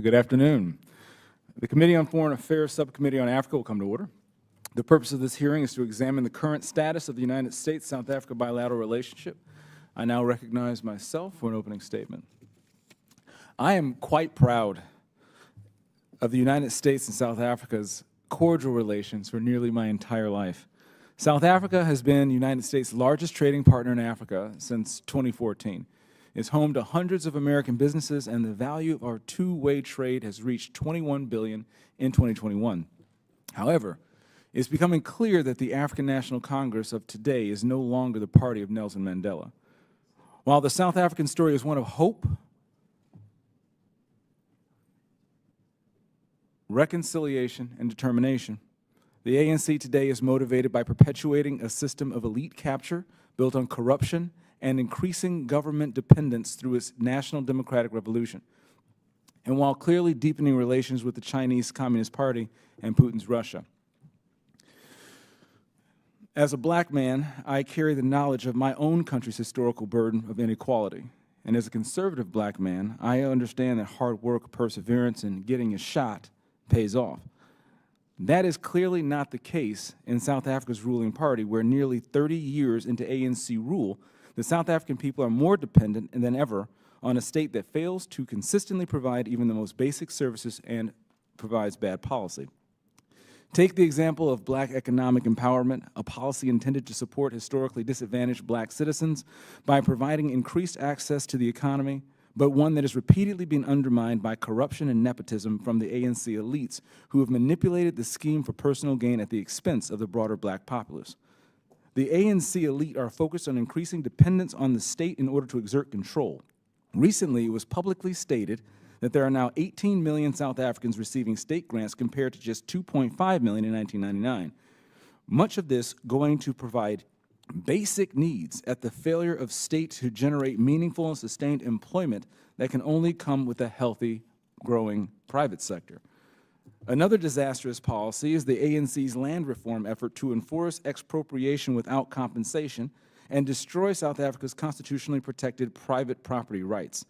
Good afternoon. The Committee on Foreign Affairs Subcommittee on Africa will come to order. The purpose of this hearing is to examine the current status of the United States-South Africa bilateral relationship. I now recognize myself for an opening statement. I am quite proud of the United States and South Africa's cordial relations for nearly my entire life. South Africa has been the United States' largest trading partner in Africa since 2014. It's home to hundreds of American businesses, and the value of our two-way trade has reached $21 billion in 2021. However, it's becoming clear that the African National Congress of today is no longer the party of Nelson Mandela. While the South African story is one of hope, reconciliation, and determination, the ANC today is motivated by perpetuating a system of elite capture built on corruption and increasing government dependence through its national democratic revolution, and while clearly deepening relations with the Chinese Communist Party and Putin's Russia. As a black man, I carry the knowledge of my own country's historical burden of inequality, and as a conservative black man, I understand that hard work, perseverance, and getting a shot pays off. That is clearly not the case in South Africa's ruling party, where nearly 30 years into ANC rule, the South African people are more dependent than ever on a state that fails to consistently provide even the most basic services and provides bad policy. Take the example of black economic empowerment, a policy intended to support historically disadvantaged black citizens by providing increased access to the economy, but one that has repeatedly been undermined by corruption and nepotism from the ANC elites who have manipulated the scheme for personal gain at the expense of the broader black populace. The ANC elite are focused on increasing dependence on the state in order to exert control. Recently, it was publicly stated that there are now 18 million South Africans receiving state grants compared to just 2.5 million in 1999. Much of this going to provide basic needs at the failure of states to generate meaningful and sustained employment that can only come with a healthy, growing private sector. Another disastrous policy is the ANC's land reform effort to enforce expropriation without compensation and destroy South Africa's constitutionally protected private property rights.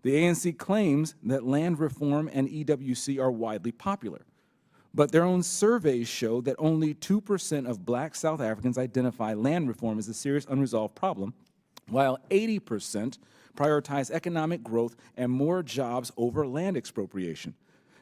The ANC claims that land reform and EWC are widely popular, but their own surveys show that only 2% of black South Africans identify land reform as a serious unresolved problem, while 80% prioritize economic growth and more jobs over land expropriation.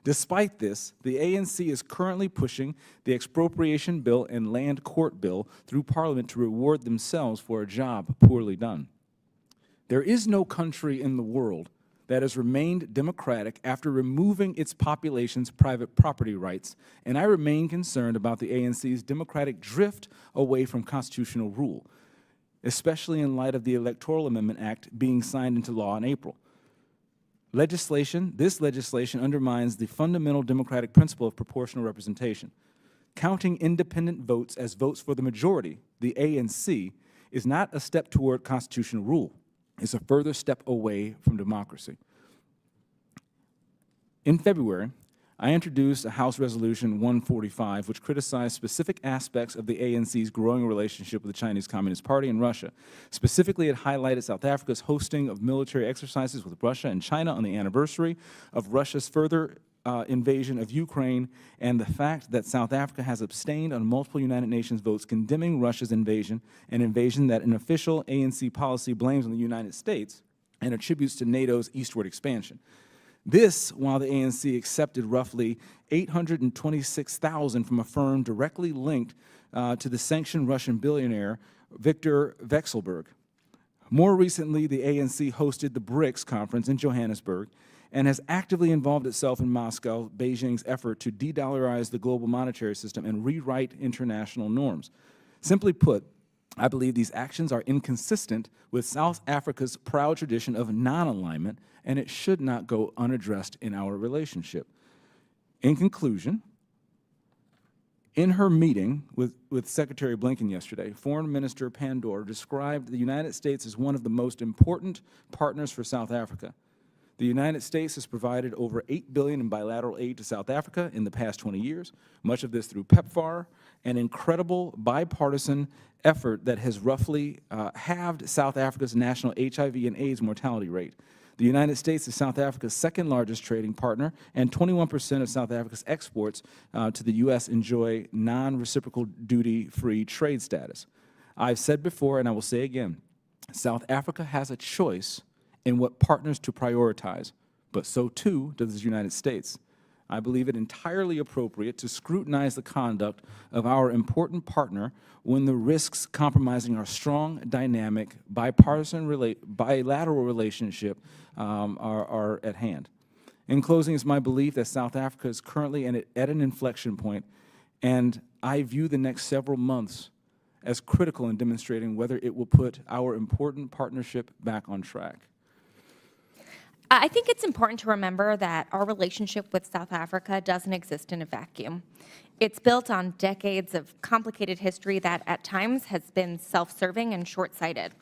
Despite this, the ANC is currently pushing the expropriation bill and land court bill through Parliament to reward themselves for a job poorly done. There is no country in the world that has remained democratic after removing its population's private property rights, and I remain concerned about the ANC's democratic drift away from constitutional rule, especially in light of the Electoral Amendment Act being signed into law in April. This legislation undermines the fundamental democratic principle of proportional representation. Counting independent votes as votes for the majority, the ANC, is not a step toward constitutional rule. It's a further step away from democracy. In February, I introduced a House Resolution 145, which criticized specific aspects of the ANC's growing relationship with the Chinese Communist Party and Russia. Specifically, it highlighted South Africa's hosting of military exercises with Russia and China on the anniversary of Russia's further invasion of Ukraine, and the fact that South Africa has abstained on multiple United Nations votes condemning Russia's invasion, an invasion that an official ANC policy blames on the United States and attributes to NATO's eastward expansion. This, while the ANC accepted roughly $826,000 from a firm directly linked to the sanctioned Russian billionaire Viktor Vekselberg. More recently, the ANC hosted the BRICS conference in Johannesburg and has actively involved itself in Moscow, Beijing's effort to de-dollarize the global monetary system and rewrite international norms. Simply put, I believe these actions are inconsistent with South Africa's proud tradition of non-alignment, and it should not go unaddressed in our relationship. In conclusion, in her meeting with Secretary Blinken yesterday, Foreign Minister Pandor described the United States as one of the most important partners for South Africa. The United States has provided over $8 billion in bilateral aid to South Africa in the past 20 years, much of this through PEPFAR, an incredible bipartisan effort that has roughly halved South Africa's national HIV and AIDS mortality rate. The United States is South Africa's second largest trading partner, and 21% of South Africa's exports to the U.S. enjoy non-reciprocal duty-free trade status. I've said before, and I will say again, South Africa has a choice in what partners to prioritize, but so too does the United States. I believe it entirely appropriate to scrutinize the conduct of our important partner when the risks compromising our strong, dynamic, bilateral relationship are at hand. In closing, it's my belief that South Africa is currently at an inflection point, and I view the next several months as critical in demonstrating whether it will put our important partnership back on track. I think it's important to remember that our relationship with South Africa doesn't exist in a vacuum. It's built on decades of complicated history that at times has been self-serving and short-sighted.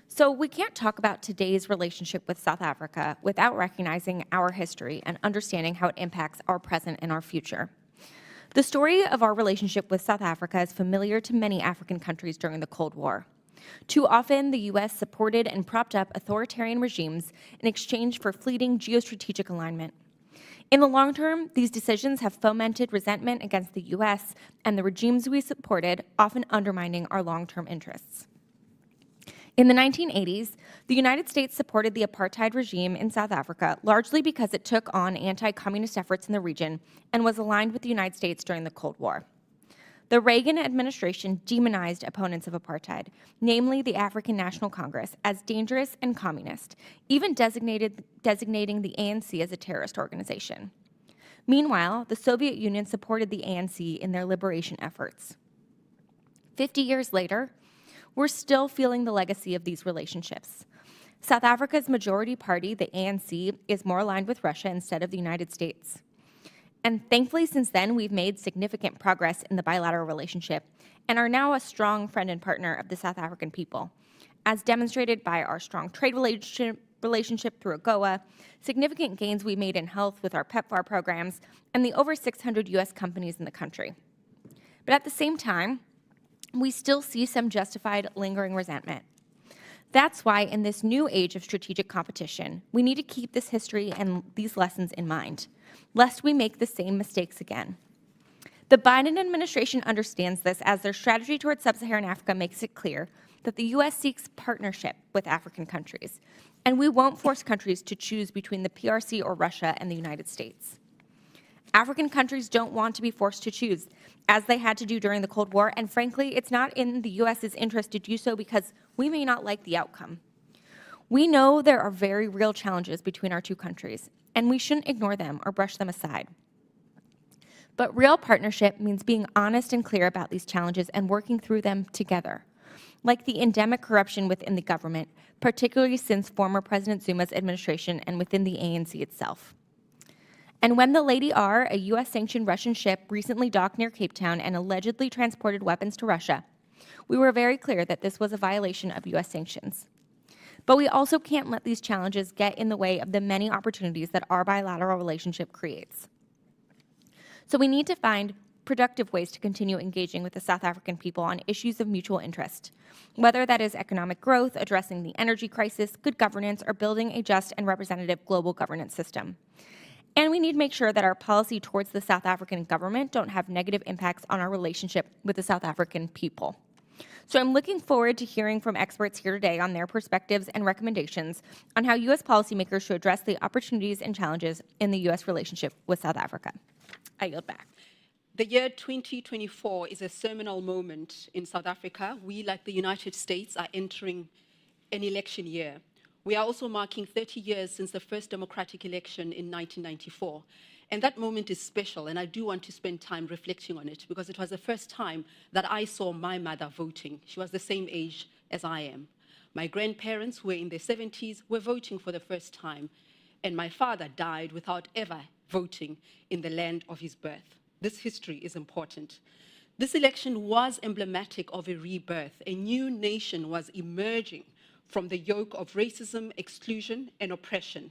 So we can't talk about today's relationship with South Africa without recognizing our history and understanding how it impacts our present and our future. The story of our relationship with South Africa is familiar to many African countries during the Cold War. Too often, the U.S. supported and propped up authoritarian regimes in exchange for fleeting geostrategic alignment. In the long term, these decisions have fomented resentment against the U.S. and the regimes we supported, often undermining our long-term interests. In the 1980s, the United States supported the apartheid regime in South Africa largely because it took on anti-communist efforts in the region and was aligned with the United States during the Cold War. The Reagan administration demonized opponents of apartheid, namely the African National Congress, as dangerous and communist, even designating the ANC as a terrorist organization. Meanwhile, the Soviet Union supported the ANC in their liberation efforts. 50 years later, we're still feeling the legacy of these relationships. South Africa's majority party, the ANC, is more aligned with Russia instead of the United States. And thankfully, since then, we've made significant progress in the bilateral relationship and are now a strong friend and partner of the South African people, as demonstrated by our strong trade relationship through AGOA, significant gains we made in health with our PEPFAR programs, and the over 600 U.S. companies in the country. But at the same time, we still see some justified lingering resentment. That's why in this new age of strategic competition, we need to keep this history and these lessons in mind, lest we make the same mistakes again. The Biden administration understands this, as their strategy towards sub-Saharan Africa makes it clear that the U.S. seeks partnership with African countries, and we won't force countries to choose between the PRC or Russia and the United States. African countries don't want to be forced to choose, as they had to do during the Cold War, and frankly, it's not in the U.S.'s interest to do so because we may not like the outcome. We know there are very real challenges between our two countries, and we shouldn't ignore them or brush them aside. But real partnership means being honest and clear about these challenges and working through them together, like the endemic corruption within the government, particularly since former President Zuma's administration and within the ANC itself. And when the Lady R, a U.S.-sanctioned Russian ship, recently docked near Cape Town and allegedly transported weapons to Russia, we were very clear that this was a violation of U.S. sanctions. But we also can't let these challenges get in the way of the many opportunities that our bilateral relationship creates. So we need to find productive ways to continue engaging with the South African people on issues of mutual interest, whether that is economic growth, addressing the energy crisis, good governance, or building a just and representative global governance system. And we need to make sure that our policy towards the South African government don't have negative impacts on our relationship with the South African people. So I'm looking forward to hearing from experts here today on their perspectives and recommendations on how U.S. policymakers should address the opportunities and challenges in the U.S. relationship with South Africa. I yield back. The year 2024 is a seminal moment in South Africa. We, like the United States, are entering an election year. We are also marking 30 years since the first democratic election in 1994. And that moment is special, and I do want to spend time reflecting on it because it was the first time that I saw my mother voting. She was the same age as I am. My grandparents, who were in their 70s, were voting for the first time, and my father died without ever voting in the land of his birth. This history is important. This election was emblematic of a rebirth. A new nation was emerging from the yoke of racism, exclusion, and oppression,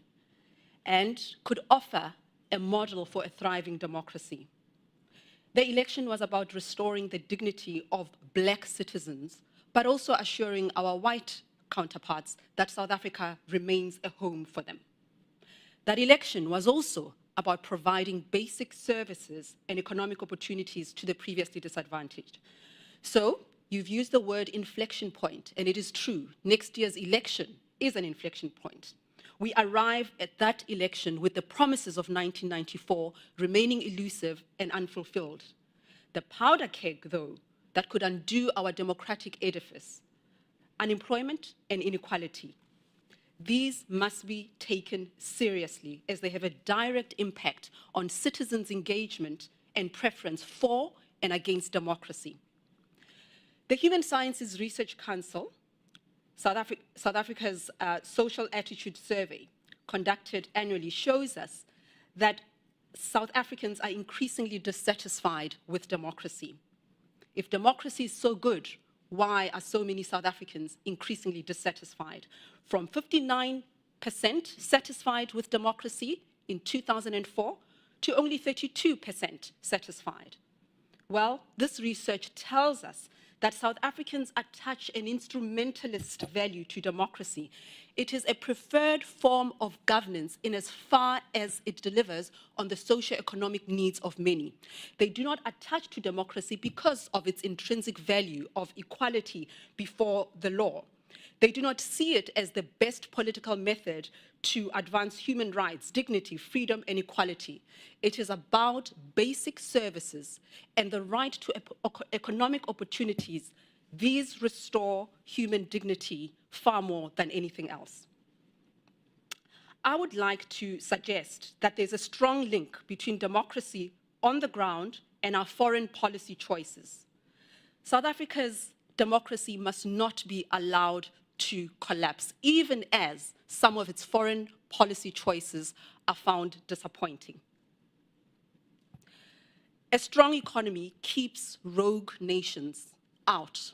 and could offer a model for a thriving democracy. The election was about restoring the dignity of Black citizens, but also assuring our white counterparts that South Africa remains a home for them. That election was also about providing basic services and economic opportunities to the previously disadvantaged. So you've used the word inflection point, and it is true. Next year's election is an inflection point. We arrive at that election with the promises of 1994 remaining elusive and unfulfilled. The powder keg, though, that could undo our democratic edifice, unemployment and inequality. These must be taken seriously as they have a direct impact on citizens' engagement and preference for and against democracy. The Human Sciences Research Council, South Africa's social attitude survey conducted annually shows us that South Africans are increasingly dissatisfied with democracy. If democracy is so good, why are so many South Africans increasingly dissatisfied? From 59% satisfied with democracy in 2004 to only 32% satisfied. Well, this research tells us that South Africans attach an instrumentalist value to democracy. It is a preferred form of governance in as far as it delivers on the socio-economic needs of many. They do not attach to democracy because of its intrinsic value of equality before the law. They do not see it as the best political method to advance human rights, dignity, freedom, and equality. It is about basic services and the right to economic opportunities. These restore human dignity far more than anything else. I would like to suggest that there's a strong link between democracy on the ground and our foreign policy choices. South Africa's democracy must not be allowed to collapse, even as some of its foreign policy choices are found disappointing. A strong economy keeps rogue nations out